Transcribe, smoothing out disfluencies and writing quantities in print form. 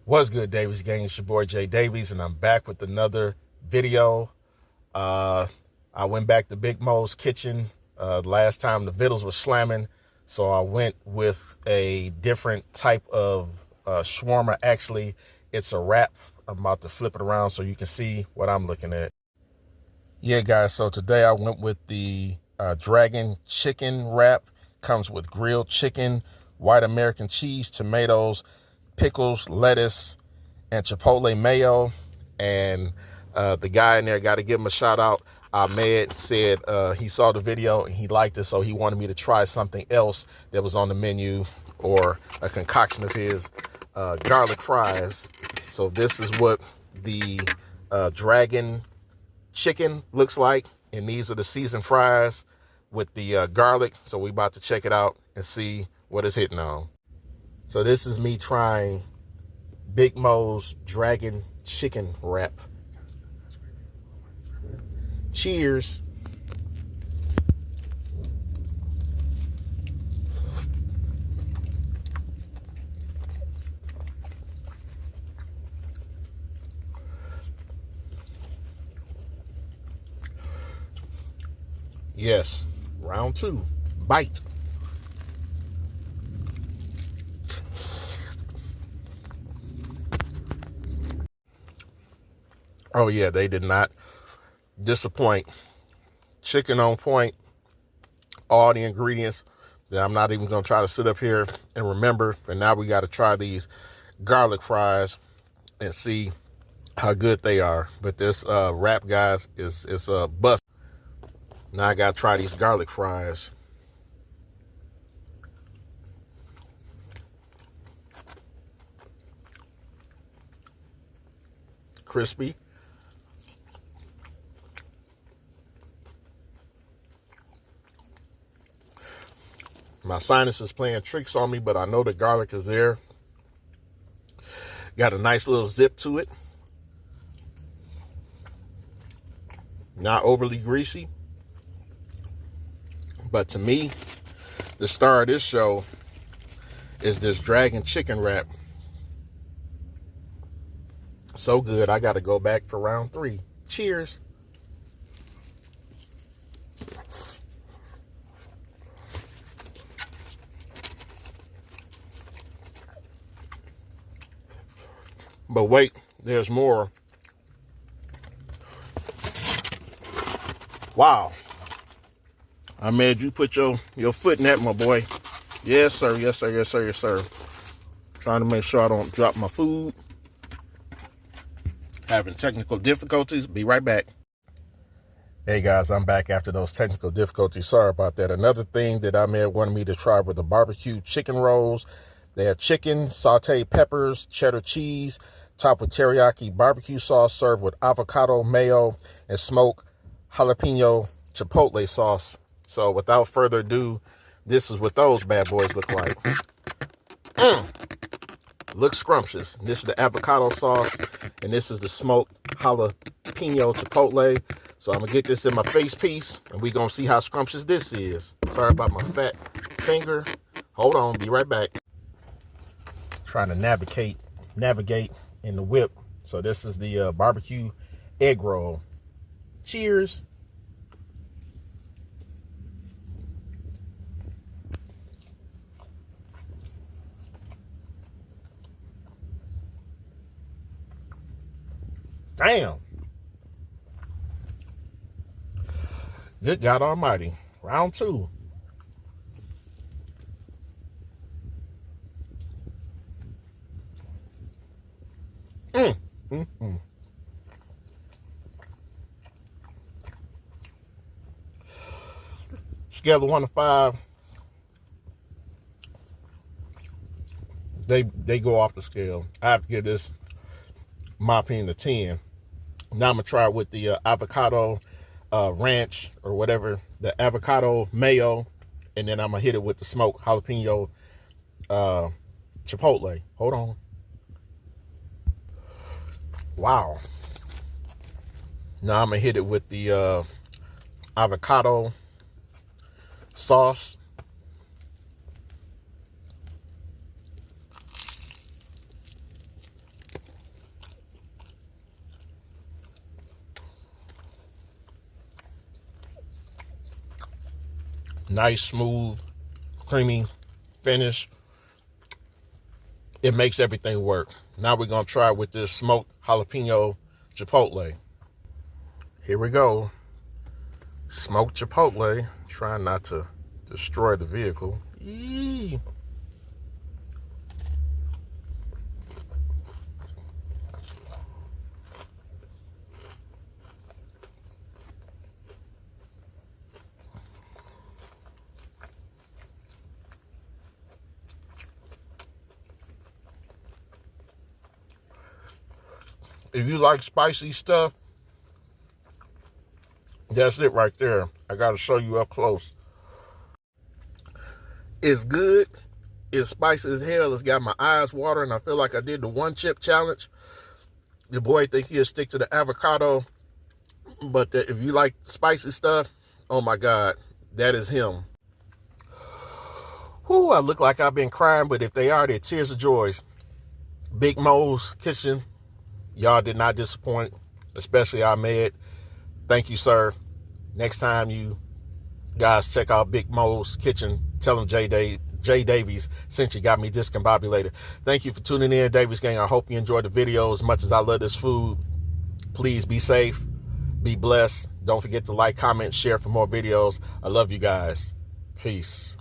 What's good, Davies gang? It's your boy Jay Davies, and I'm back with another video. I went back to Big Mo's kitchen. Last time the vittles were slamming, so I went with a different type of shawarma. Actually, it's a wrap. I'm about to flip it around so you can see what I'm looking at. Yeah, guys, so today I went with the Dragon Chicken wrap. Comes with grilled chicken, white American cheese, tomatoes, pickles, lettuce, and chipotle mayo. And the guy in there, got to give him a shout out. Ahmed said he saw the video and he liked it, so he wanted me to try something else that was on the menu, or a concoction of his, garlic fries. So this is what the Dragon Chicken looks like, and these are the seasoned fries with the garlic. So we about to check it out and see what it's hitting on. So this is me trying Big Mo's Dragon Chicken wrap. Cheers. Yes, round two, bite. Oh yeah, they did not disappoint. Chicken on point, all the ingredients that I'm not even gonna try to sit up here and remember. And now we got to try these garlic fries and see how good they are. But this wrap, guys, is a bust. Now I gotta try these garlic fries. Crispy. My sinus is playing tricks on me, but I know the garlic is there. Got a nice little zip to it. Not overly greasy. But to me, the star of this show is this Dragon Chicken wrap. So good, I got to go back for round three. Cheers. But wait, there's more. Wow. I made you put your foot in that, my boy. Yes, sir. Yes, sir. Yes, sir. Yes, sir. Trying to make sure I don't drop my food. Having technical difficulties. Be right back. Hey, guys, I'm back after those technical difficulties. Sorry about that. Another thing that Ahmed wanted me to try were the barbecue chicken rolls. They have chicken, sauteed peppers, cheddar cheese, topped with teriyaki barbecue sauce, served with avocado, mayo, and smoked jalapeno chipotle sauce. So without further ado, this is what those bad boys look like. Looks scrumptious. This is the avocado sauce, and this is the smoked jalapeno chipotle. So I'm going to get this in my face piece, and we're going to see how scrumptious this is. Sorry about my fat finger. Hold on, be right back. Trying to navigate in the whip. So this is the barbecue egg roll. Cheers. Damn. Good God Almighty. Round two. Scale of 1 to 5. They go off the scale. I have to give this, my opinion, a 10. Now I'm gonna try it with the avocado ranch, or whatever, the avocado mayo, and then I'm gonna hit it with the smoked jalapeno chipotle. Hold on. Wow. Now I'm gonna hit it with the avocado sauce. Nice, smooth, creamy finish. It makes everything work. Now we're going to try with this smoked jalapeno chipotle. Here we go. Smoked chipotle. Trying not to destroy the vehicle. Eee. If you like spicy stuff, that's it right there. I got to show you up close. It's good. It's spicy as hell. It's got my eyes watering. I feel like I did the one chip challenge. Your boy think he'll stick to the avocado. But if you like spicy stuff, oh my God, that is him. Whew, I look like I've been crying, but if they are, they're tears of joy. Big Mo's Kitchen. Y'all did not disappoint, especially Ahmed. Thank you, sir. Next time you guys check out Big Mo's Kitchen, tell them Jay Davies sent you, got me discombobulated. Thank you for tuning in, Davies Gang. I hope you enjoyed the video as much as I love this food. Please be safe, be blessed. Don't forget to like, comment, share for more videos. I love you guys. Peace.